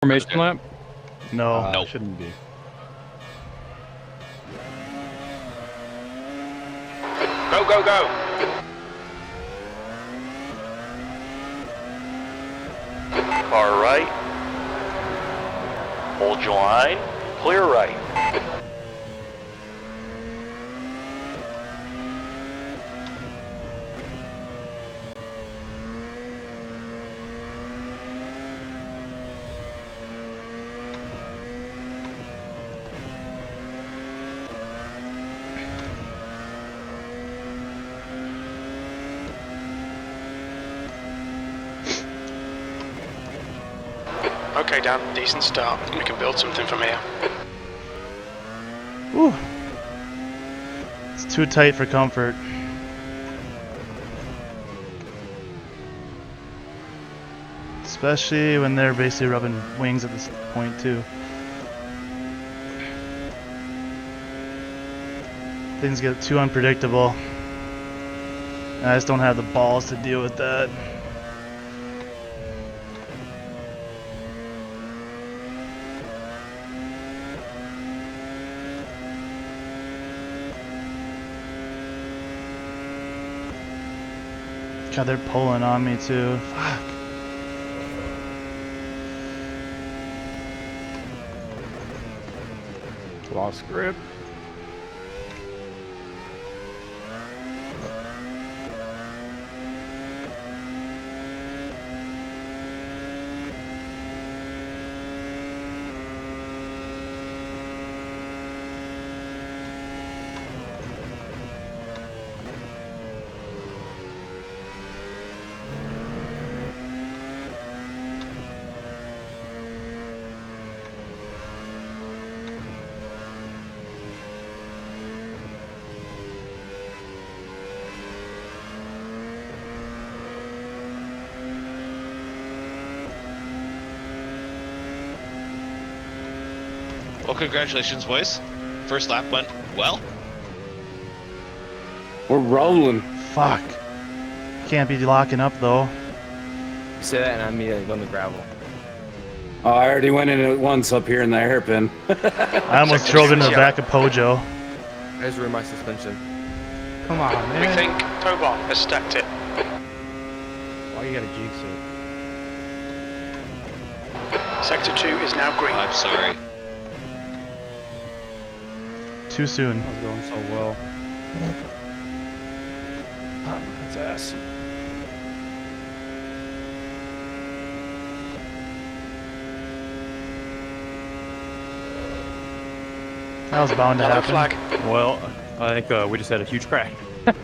Formation lap? No. No. Shouldn't be. Go, go, go! Car right. Hold your line. Clear right. Okay, Dan, decent start. We can build something from here. Whew. It's too tight for comfort. Especially when they're basically rubbing wings at this point too. Things get too unpredictable. I just don't have the balls to deal with that. God, they're pulling on me too. Fuck. Lost grip. Well, congratulations, boys. First lap went well. We're rolling. Fuck. Can't be locking up though. You say that and I immediately on the gravel. Oh, I already went in it once up here in the hairpin. I almost drove into the back of Pojo. I just ruined my suspension. Come on, man. We think Tobot has stacked it. Why you gotta jinx it? Sector 2 is now green. I'm sorry. Too soon. I was going so well. That's ass. That was bound to Yellow happen. flag. Well, I think we just had a huge crash. Looks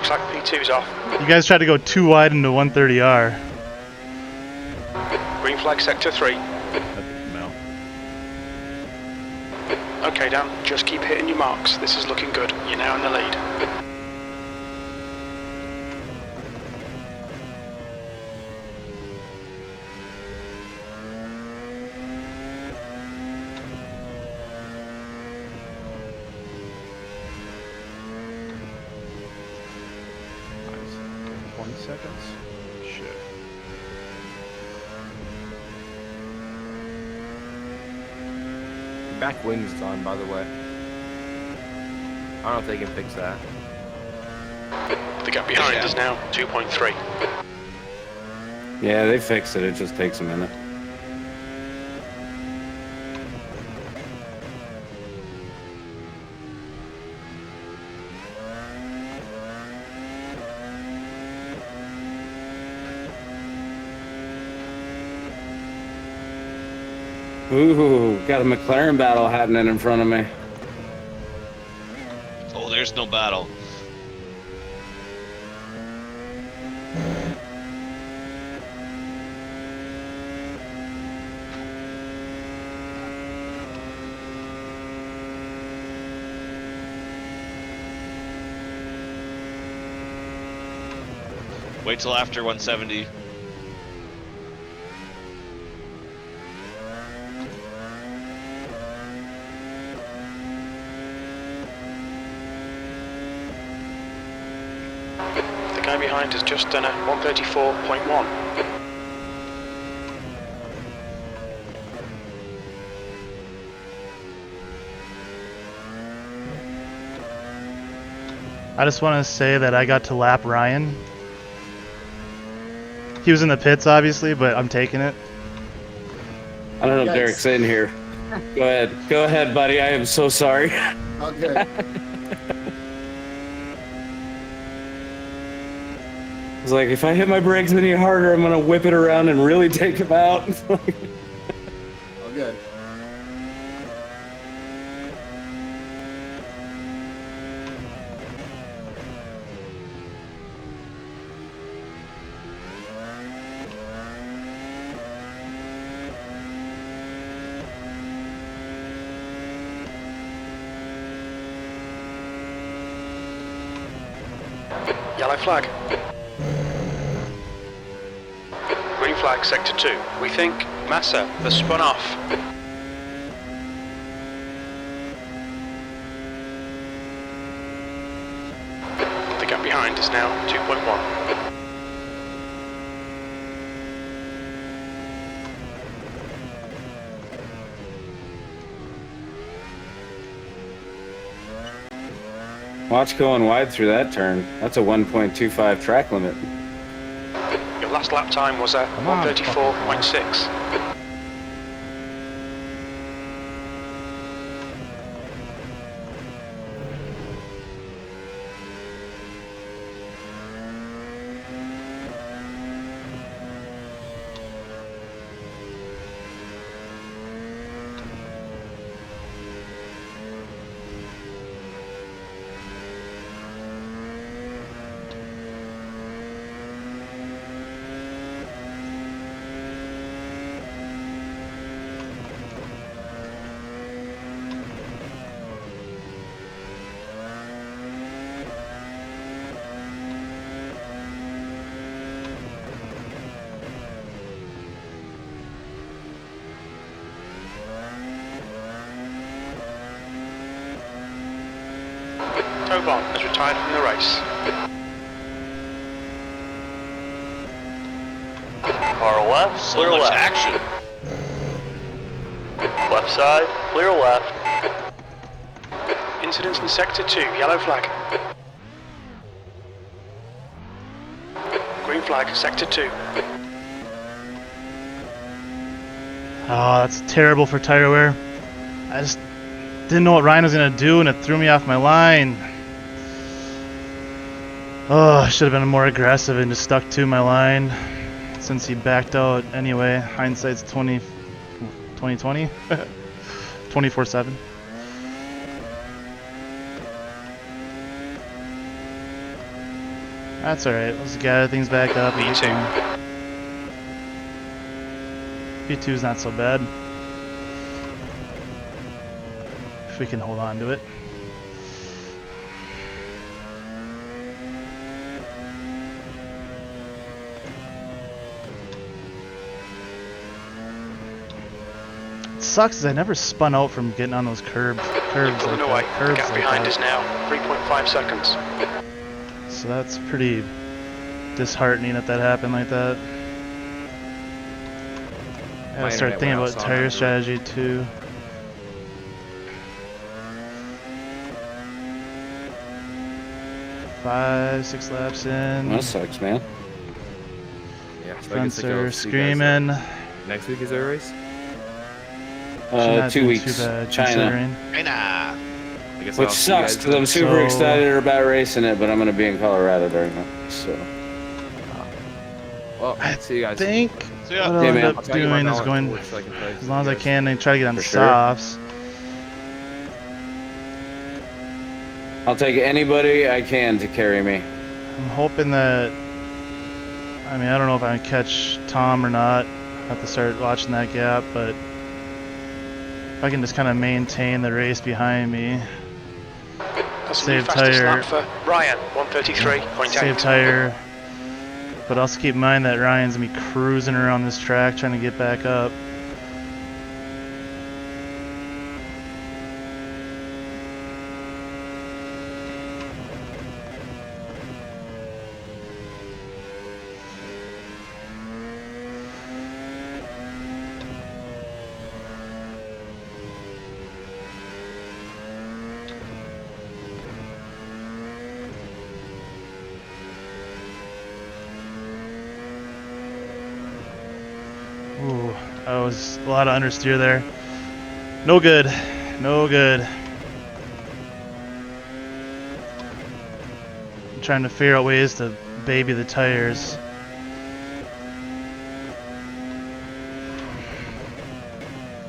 like P2's off. You guys tried to go too wide into 130R. Green flag sector 3. No. Okay, Dan, just keep hitting your marks. This is looking good. You're now in the lead. Nice. 20 seconds. Shit. Back wings is on, by the way. I don't know if they can fix that. The gap behind is now 2.3. Yeah, they fixed it. It just takes a minute. Ooh, got a McLaren battle happening in front of me. Oh, there's no battle. Wait till after 170. guy behind has just done a 134.1. I just want to say that I got to lap Ryan. He was in the pits, obviously, but I'm taking it. I don't know if Yikes. Derek's in here. Go ahead. Go ahead, buddy. I am so sorry. Okay. It's like, if I hit my brakes any harder, I'm gonna whip it around and really take him out. All good. Yellow flag. Green flag, sector 2. We think Massa has spun off. The gap behind is now 2.1. Watch going wide through that turn. That's a 1.25 track limit. Your last lap time was a 134.6. Tobon has retired from the race. Car left, So clear much left. action. Left side, clear left. Incidents in sector 2, yellow flag. Green flag, sector 2. Oh, that's terrible for tire wear. I just didn't know what Ryan was going to do, and it threw me off my line. Oh, I should have been more aggressive and just stuck to my line since he backed out anyway. Hindsight's 2020. 24/7. That's alright. Let's gather things back up. and get going. P2's not so bad. If we can hold on to it. It sucks is I never spun out from getting on those curbs Pulling like away. that. The Curbs gap like behind that. is now 3.5 seconds. So that's pretty disheartening that happened like that. I gotta start thinking about tire strategy too. Five, 6 laps in. That sucks, man. Yeah, so I guess Fronts I go are see you guys, screaming. next week is there a race? Should not 2 do weeks. too bad, China. considering. China. I guess Which I'll see you sucks guys because I'm super So- excited about racing it, but I'm going to be in Colorado during that. So, Well, see you guys. Think So what yeah, I'll Hey, end man. up I'll try to get my doing is balance going to work so I can play as long as I guys. can and try to get on For sure. softs. I'll take anybody I can to carry me. I'm hoping that. I mean, I don't know if I can catch Tom or not. I have to start watching that gap, but if I can just kind of maintain the race behind me, That's a new Save fastest tire. lap for Ryan, 133.8. save tire. But also keep in mind that Ryan's gonna be cruising around this track trying to get back up. I was a lot of understeer there. No good. No good. I'm trying to figure out ways to baby the tires.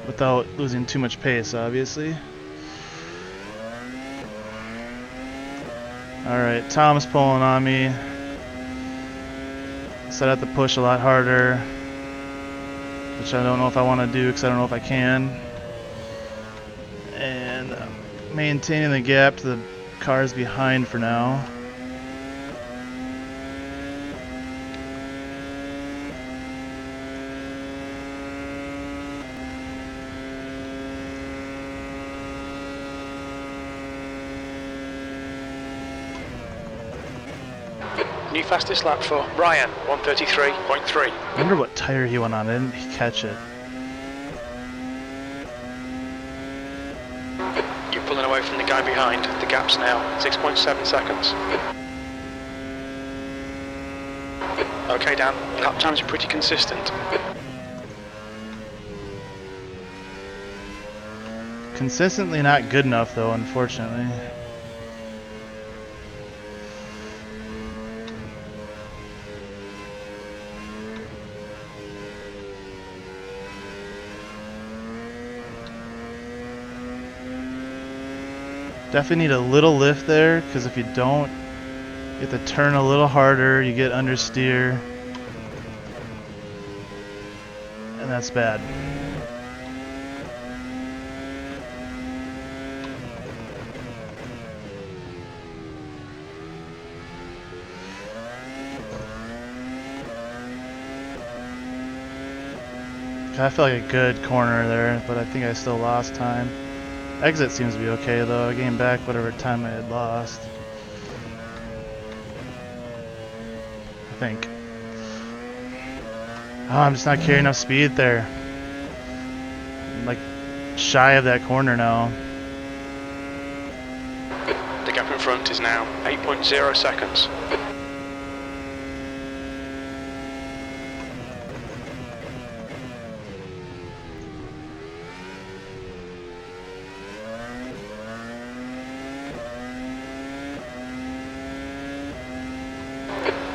Without losing too much pace, obviously. Alright, Tom's pulling on me. So I have to push a lot harder, which I don't know if I want to do because I don't know if I can. And maintaining the gap to the cars behind for now. New fastest lap for Ryan, 133.3. I wonder what tire he went on. I didn't catch it. You're pulling away from the guy behind. The gap's now 6.7 seconds. Okay, Dan. Lap times are pretty consistent. Consistently not good enough though, unfortunately. Definitely need a little lift there, because if you don't, you have to turn a little harder, you get understeer. And that's bad. I feel like a good corner there, but I think I still lost time. Exit seems to be okay though. I gained back whatever time I had lost. I think. Oh, I'm just not carrying enough speed there. I'm like shy of that corner now. The gap in front is now 8.0 seconds.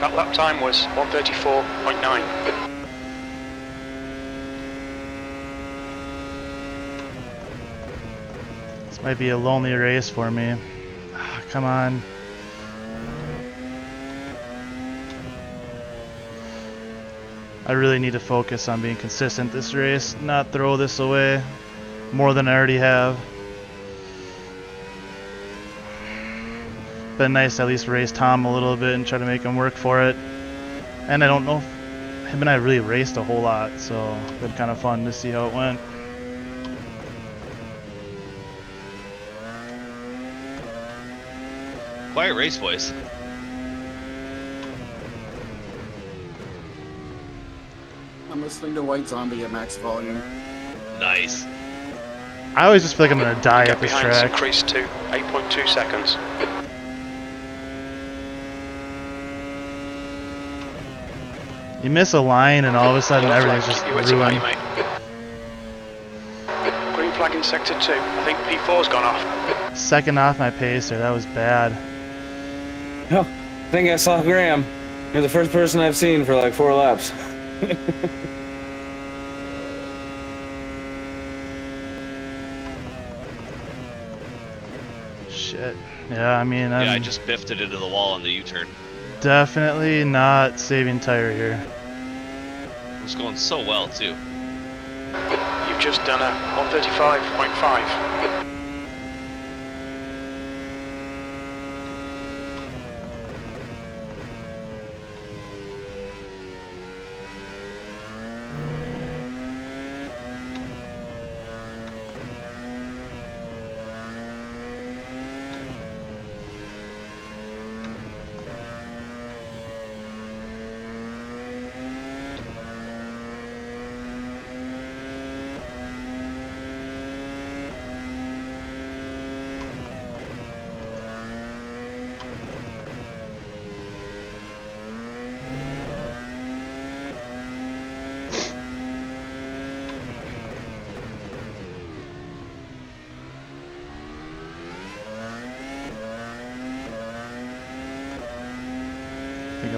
That lap time was 134.9. This might be a lonely race for me. Come on. I really need to focus on being consistent this race, not throw this away more than I already have. Been nice to at least race Tom a little bit and try to make him work for it. And I don't know if him and I really raced a whole lot, so it's been kind of fun to see how it went. Quiet race, boys. I'm listening to White Zombie at max volume. Nice. I always just feel like I'm gonna die Gap at this behind's track. increased to 8.2 seconds. You miss a line and all of a sudden everything's just You went too high, ruined. mate. Green flag in sector 2. I think P4's gone off. Second off my pacer, that was bad. Oh, I think I saw Graham. You're the first person I've seen for like 4 laps. Shit. Yeah, I mean, Yeah, I I'm just biffed it into the wall on the U-turn. definitely not saving tire here. It was going so well, too. You've just done a 135.5.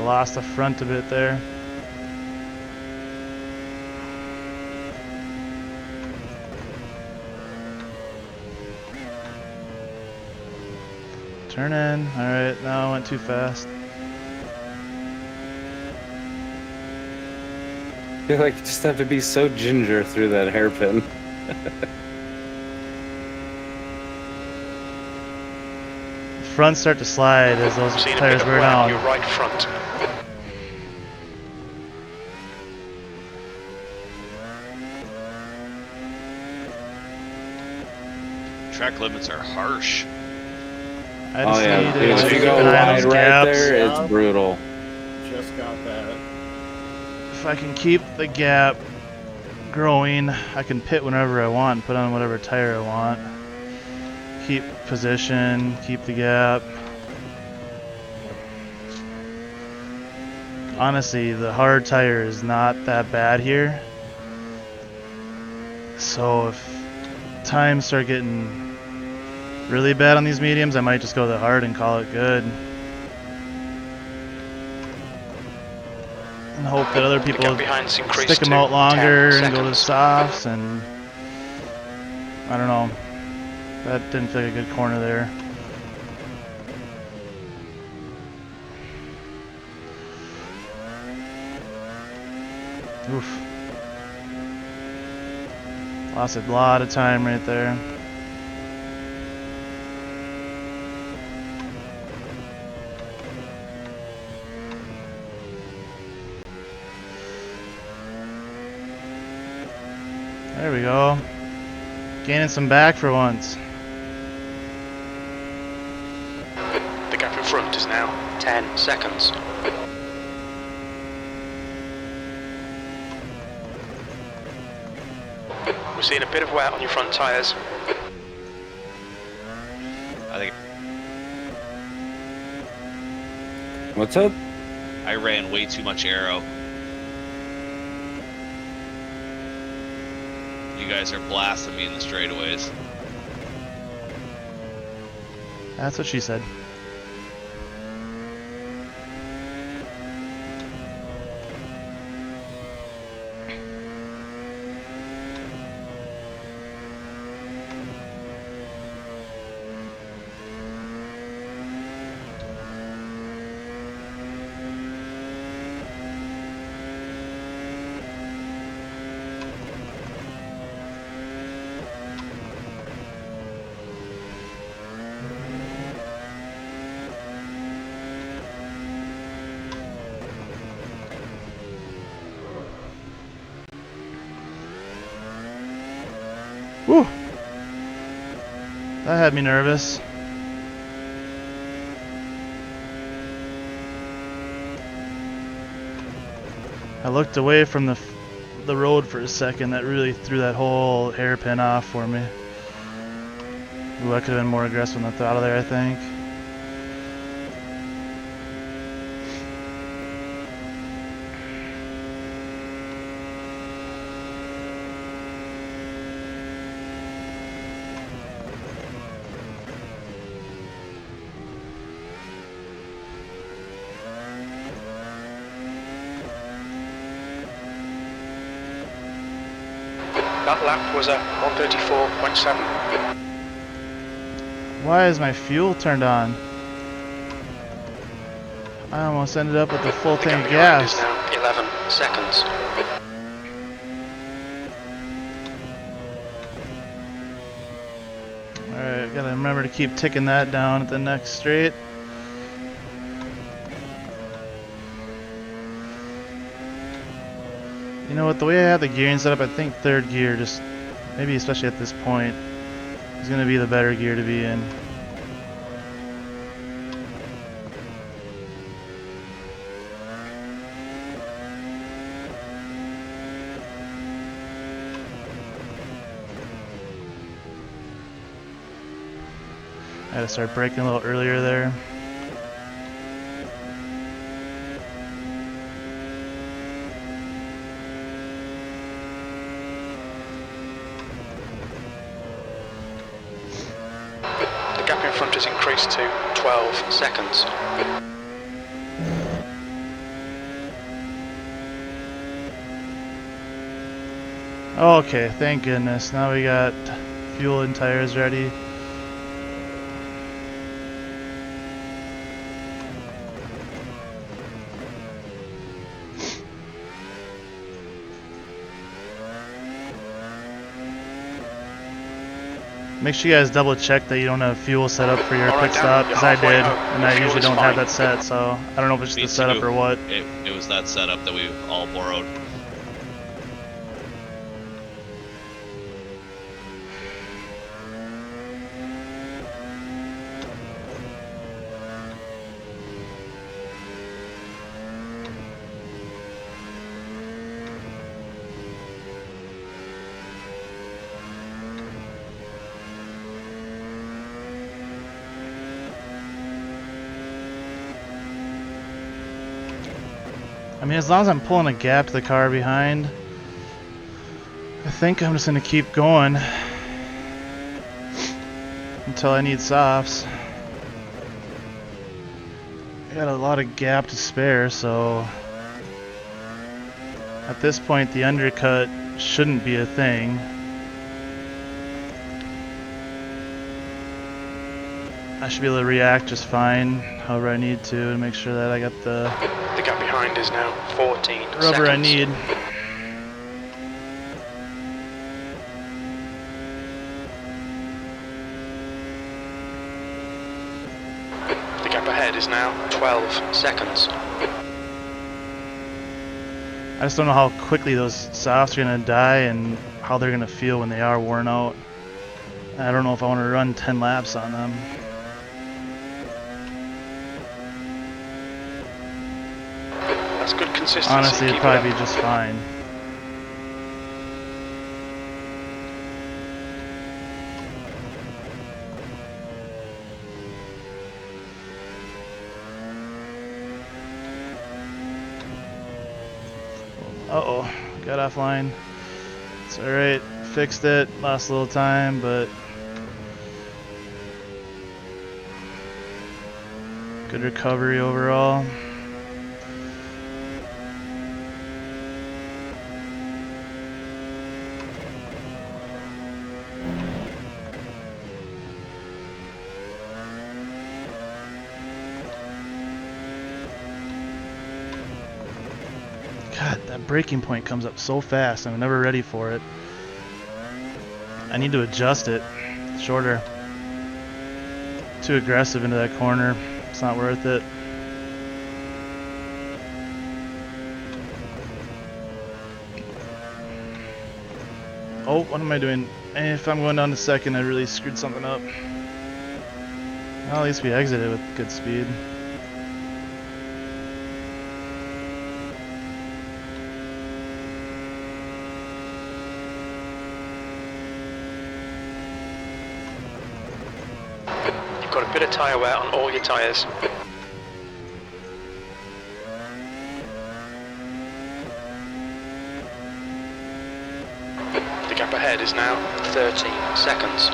lost the front a bit there. Turn in. Alright, now I went too fast. I feel like you just have to be so ginger through that hairpin. Fronts start to slide as those Seen a bit tires of wear wear on down. your right front. Track limits are harsh. I Oh just yeah, need dude, to if you keep go an eye on wide those right gaps. there, Yeah. it's brutal. Just got that. If I can keep the gap growing, I can pit whenever I want and put on whatever tire I want. Keep position, keep the gap. Honestly, the hard tire is not that bad here. So if times start getting really bad on these mediums, I might just go the hard and call it good. And hope that other The people gap behind's increased stick them to out longer 10 and go to the seconds. softs, and I don't know. That didn't feel like a good corner there. Oof. Lost a lot of time right there. There we go. Gaining some back for once. The gap in front is now 10 seconds. We're seeing a bit of wear on your front tyres. I think What's up? I ran way too much aero. You guys are blasting me in the straightaways. That's what she said. Whew. That had me nervous. I looked away from the road for a second. That really threw that whole hairpin off for me. Ooh, I could have been more aggressive when I thought of there, I think. That lap was a 134.7. Why is my fuel turned on? I almost ended up with a full The tank gap of behind is gas. now 11 seconds. Alright, gotta remember to keep ticking that down at the next straight. You know what, the way I have the gearing set up, I think third gear, just maybe especially at this point, is gonna be the better gear to be in. I had to start braking a little earlier there. The gap in front has increased to 12 seconds. Okay, thank goodness. Now we got fuel and tires ready. Make sure you guys double check that you don't have fuel set up for your All right, pit Dan, stop, you're because I halfway did, home. and I Fuel usually is don't have fine. that set, so I don't know if it's just Me the setup too. or what. It was that setup that we all borrowed. I mean, as long as I'm pulling a gap to the car behind, I think I'm just going to keep going until I need softs. I got a lot of gap to spare, so at this point the undercut shouldn't be a thing. I should be able to react just fine however I need to make sure that I got the The gap behind is now 14 rubber I seconds. need. The gap ahead is now 12 seconds. I just don't know how quickly those softs are going to die and how they're going to feel when they are worn out. I don't know if I want to run 10 laps on them. That's good consistency. Honestly, it'd Keep probably it be just fine. Uh-oh, got offline. It's alright, fixed it, lost a little time, but good recovery overall. God, that braking point comes up so fast. I'm never ready for it. I need to adjust it. Shorter. Too aggressive into that corner. It's not worth it. Oh, what am I doing? If I'm going down to second, I really screwed something up. Well, at least we exited with good speed. You've got a bit of tyre wear on all your tyres. The gap ahead is now 13 seconds.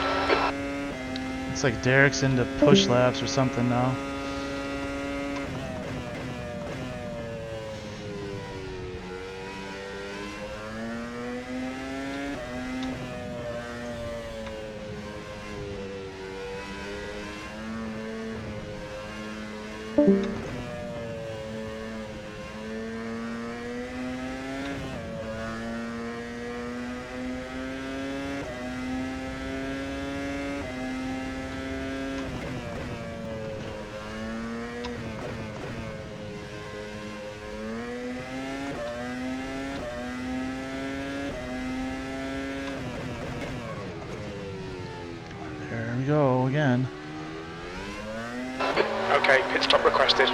Looks like Derek's into push laps or something now. There we go again. Okay, pit stop requested.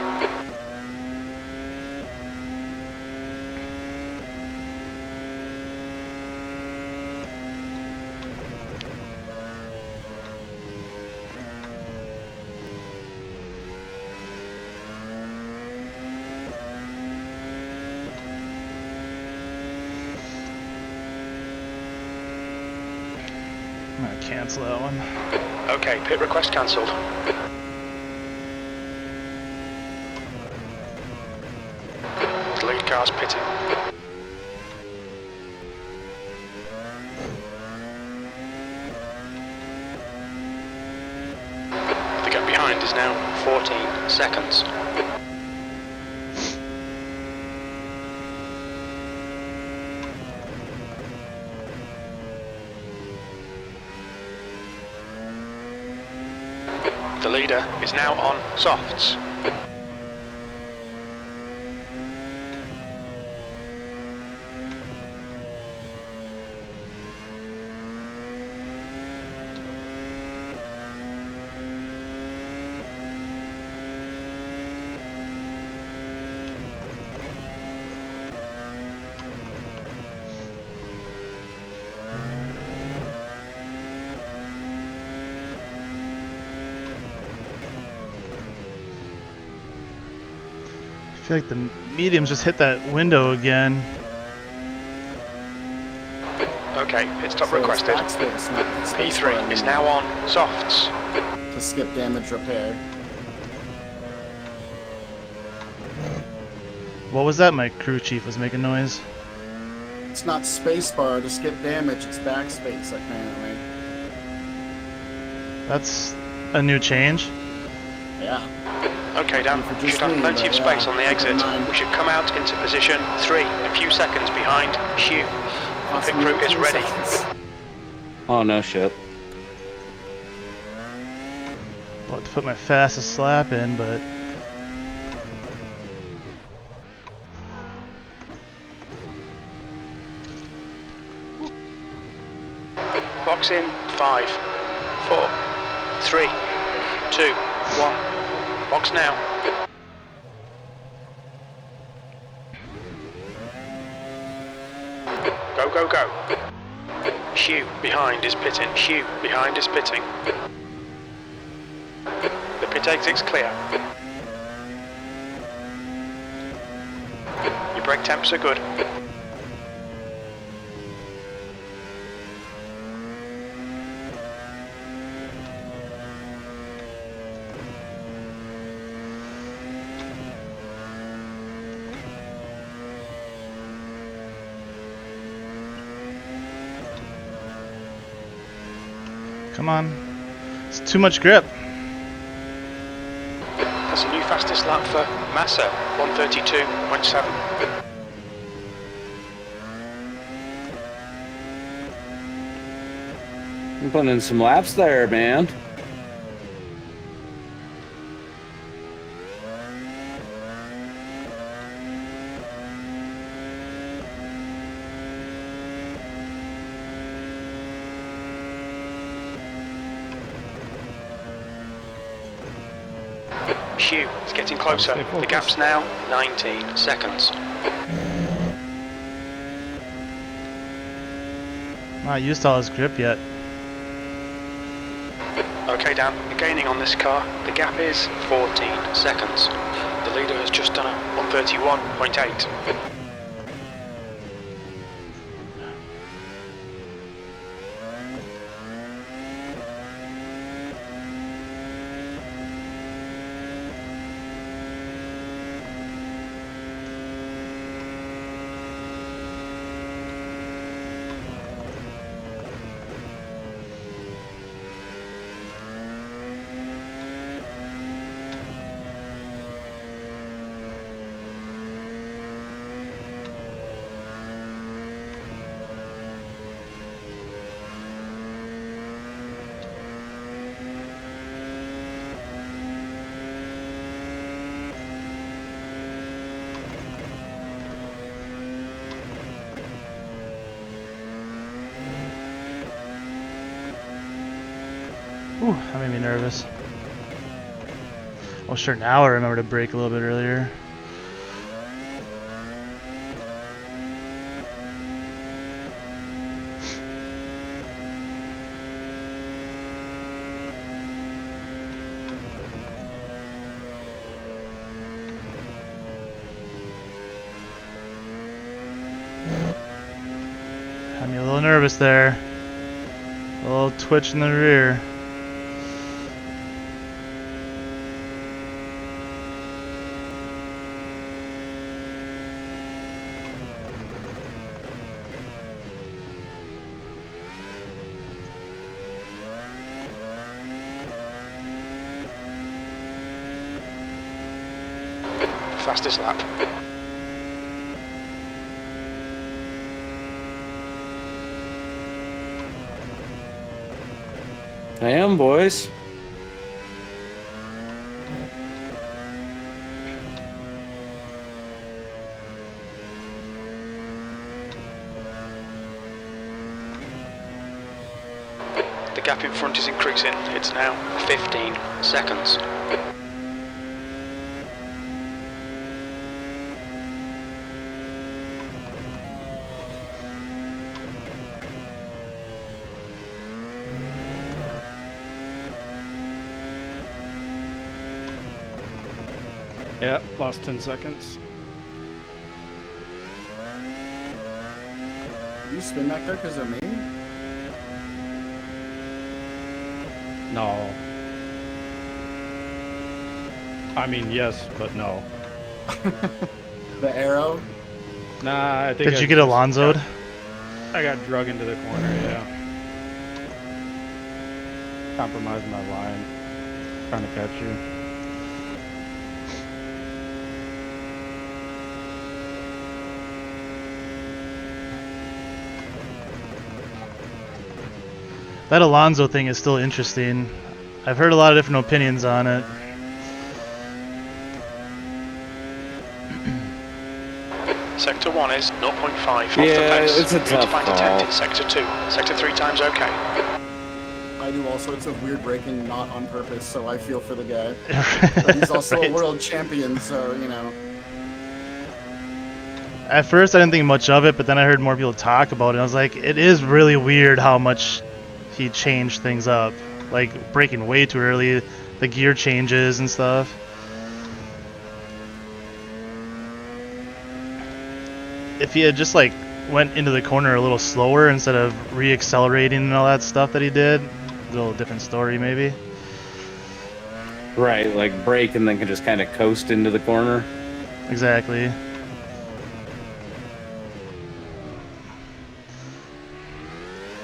I'm gonna cancel that one. Okay, pit request cancelled. The lead car's pitting. behind is now 14 seconds. The leader is now on softs. I feel like the mediums just hit that window again. Okay, pit stop So it's requested. backspace, not space bar P3 is anymore. now on softs. To skip damage repair. What was that? My crew chief was making noise. It's not spacebar to skip damage, it's backspace apparently. That's a new change. Yeah. Okay, Dan, For we just should have me, plenty but of space yeah, on the keep exit. in mind. We should come out into position 3, a few seconds behind Hugh. Pit Possibly crew is 2 ready. seconds. Oh, no shit. About to put my fastest slap in, but Box in 5, 4, 3, 2, 1. Box now. Go, go, go. Hugh behind is pitting. Hugh behind is pitting. The pit exit's clear. Your brake temps are good. come on. It's too much grip. That's a new fastest lap for Massa, 132.7. I'm putting in some laps there, man. Hugh is getting closer. The gap's now 19 seconds. Not used to all his grip yet. Okay, Dan, you're gaining on this car. The gap is 14 seconds. The leader has just done a 131.8. Ooh, that made me nervous. Oh sure, now I remember to brake a little bit earlier. Had me a little nervous there. A little twitch in the rear. fastest lap. I am, boys. The gap in front is increasing. It's now 15 seconds. Yeah, lost 10 seconds. Did you spin back there because of me? No. I mean, yes, but no. The arrow? Nah, I think Did you get Alonso'd? I got drug into the corner, yeah. Compromised my line. Trying to catch you. That Alonso thing is still interesting. I've heard a lot of different opinions on it. Sector 1 is 0.5 off the Yeah, pace. it's a You need tough to find a call. 10th in Sector 2. Sector 3 time's okay. I do all sorts of weird braking, not on purpose, so I feel for the guy. But he's also Right. a world champion, so, you know. At first, I didn't think much of it, but then I heard more people talk about it. And I was like, it is really weird how much he changed things up. Like, braking way too early, the gear changes and stuff. If he had just, like, went into the corner a little slower instead of re-accelerating and all that stuff that he did, a little different story, maybe. Right, like brake and then can just kind of coast into the corner. Exactly.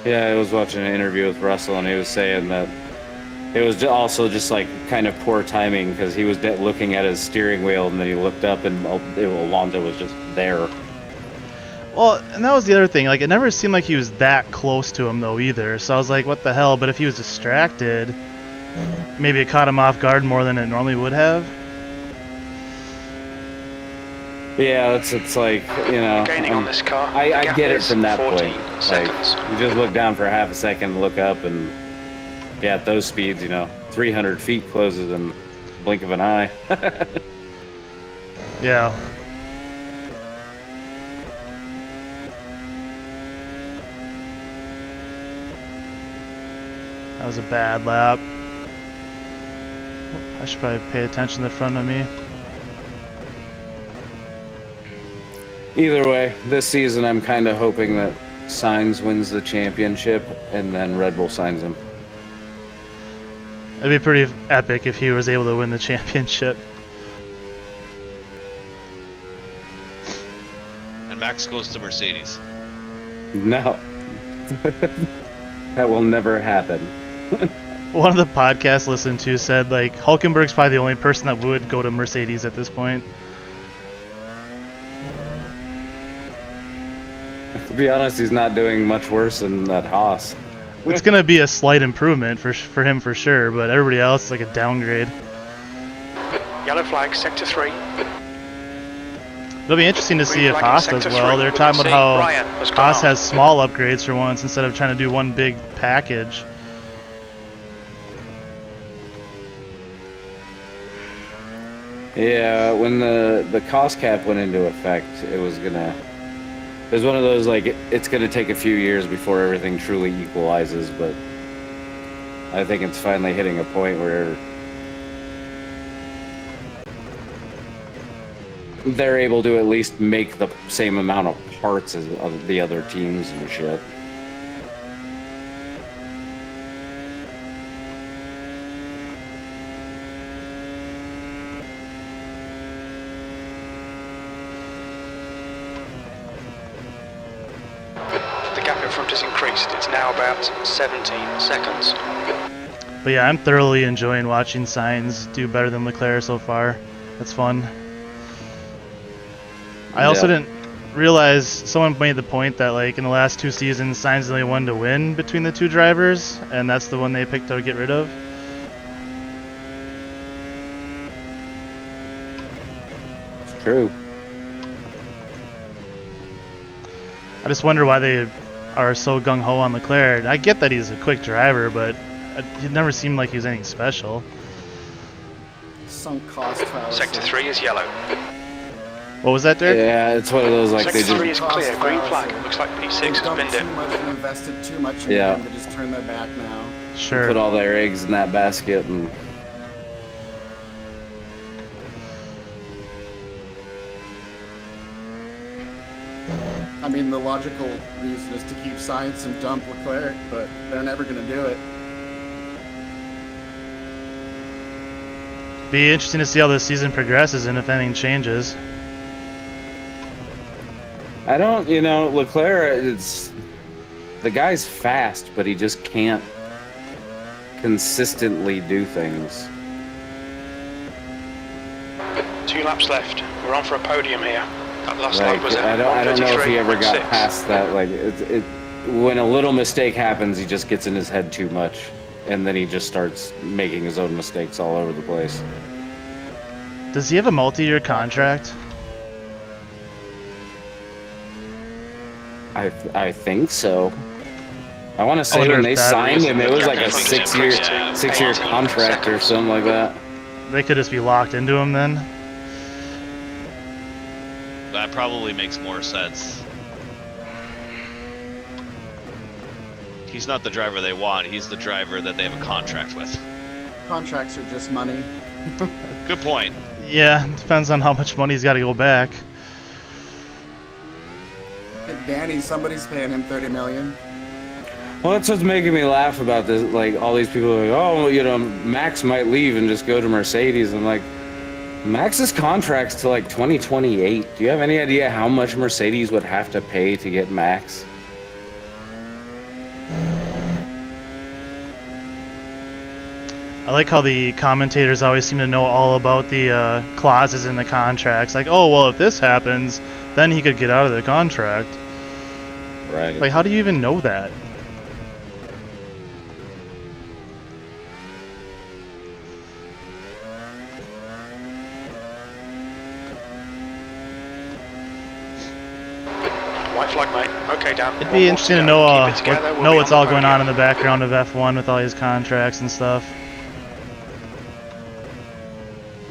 Yeah, I was watching an interview with Russell, and he was saying that it was also just like kind of poor timing because he was looking at his steering wheel, and then he looked up, and Alonso was just there. Well, and that was the other thing. Like, it never seemed like he was that close to him, though, either. So I was like, what the hell? But if he was distracted, maybe it caught him off guard more than it normally would have. Yeah, it's like, you know, Gaining on this car. The I gap get it is from that 14 point. seconds. Like, you just look down for half a second, look up, and yeah, at those speeds, you know, 300 feet closes in the blink of an eye. Yeah. That was a bad lap. I should probably pay attention to the front of me. Either way, this season I'm kind of hoping that Sainz wins the championship and then Red Bull signs him. It'd be pretty epic if he was able to win the championship. And Max goes to Mercedes. No. That will never happen. One of the podcasts I listened to said, like, Hulkenberg's probably the only person that would go to Mercedes at this point. To be honest, he's not doing much worse than that Haas. It's going to be a slight improvement for him for sure, but everybody else is like a downgrade. Yellow flag, Sector 3. It'll be interesting to see Green if flag in Haas does Sector well. 3. They're We talking can about see how Ryan has gone Haas off. has small upgrades for once instead of trying to do one big package. Yeah, when the cost cap went into effect, it was one of those, like, it's gonna take a few years before everything truly equalizes, but I think it's finally hitting a point where they're able to at least make the same amount of parts as the other teams and shit. The gap in front has increased. It's now about 17 seconds. But yeah, I'm thoroughly enjoying watching Sainz do better than Leclerc so far. That's fun. I also Yeah. didn't realize someone made the point that like in the last 2 seasons, Sainz is the only one to win between the 2 drivers, and that's the one they picked to get rid of. It's true. I just wonder why they are so gung-ho on Leclerc. I get that he's a quick driver, but it never seemed like he was anything special. Sunk cost fallacy. Sector 3 is yellow. What was that, Derek? Yeah, it's one of those like Sector they 3 just is clear, green flag. Looks like P6 They've has dumped binned too it. much and invested too much in Yeah. them to just turn their back now. Sure. put all their eggs in that basket and. I mean, the logical reason is to keep Sainz and dump Leclerc, but they're never going to do it. Be interesting to see how this season progresses and if anything changes. I don't, Leclerc, the guy's fast, but he just can't consistently do things. 2 laps left. We're on for a podium here. That last Like, lap was I don't know if he ever got 1:33.6. past that. Like, when a little mistake happens, he just gets in his head too much, and then he just starts making his own mistakes all over the place. Does he have a multi-year contract? I think so. I want to say wonder when if they that signed is- him, it was like a Yeah, six-year contract or something like that. They could just be locked into him then. That probably makes more sense. He's not the driver they want. He's the driver that they have a contract with. Contracts are just money. Good point. Yeah, depends on how much money he's got to go back. Hey, Danny, somebody's paying him $30 million. Well, that's what's making me laugh about this. Like, all these people are like, oh, Max might leave and just go to Mercedes. I'm like, Max's contract's to like 2028. Do you have any idea how much Mercedes would have to pay to get Max? I like how the commentators always seem to know all about the clauses in the contracts. Like, oh, well, if this happens, then he could get out of the contract. Right. Like, how do you even know that? White flag, mate. Okay, Dan. It'd be interesting to know what's We'll all be going the on in the background of F1 with all these contracts and stuff.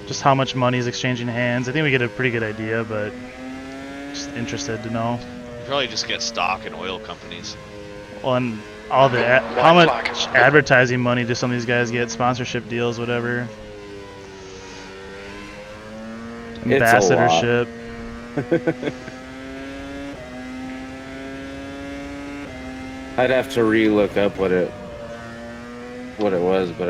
Just how much money is exchanging hands. I think we get a pretty good idea, but just interested to know. You probably just get stock in oil companies. Well, and all the how much advertising money do some of these guys get? Sponsorship deals, whatever. It's a lot. Ambassadorship. I'd have to re-look up what it was, but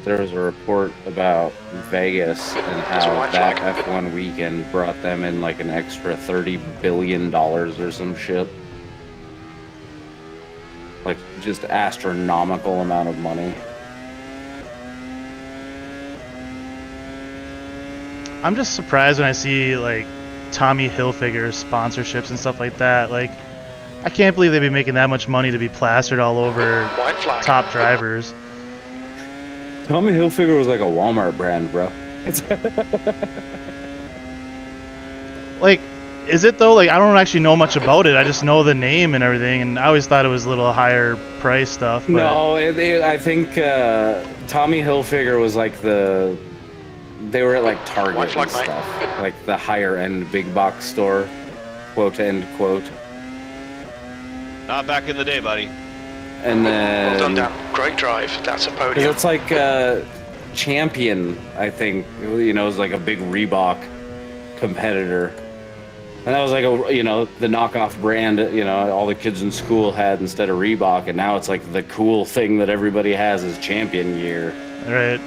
there was a report about Vegas and how white that flag. F1 weekend brought them in like an extra $30 billion or some shit. Like, just astronomical amount of money. I'm just surprised when I see like Tommy Hilfiger sponsorships and stuff like that. Like, I can't believe they'd be making that much money to be plastered all over White flag. top drivers. Tommy Hilfiger was like a Walmart brand, bro. Like, is it though? Like, I don't actually know much about it. I just know the name and everything, and I always thought it was a little higher price stuff. But No, I think Tommy Hilfiger was like they were at like Target White flag, and mate. stuff, like the higher end big box store, quote end quote. Not back in the day, buddy. And Well done, then Dan. Great drive. That's a 'cause podium. it's like Champion, I think, is like a big Reebok competitor. And that was like the knockoff brand, all the kids in school had instead of Reebok, and now it's like the cool thing that everybody has is Champion gear. right.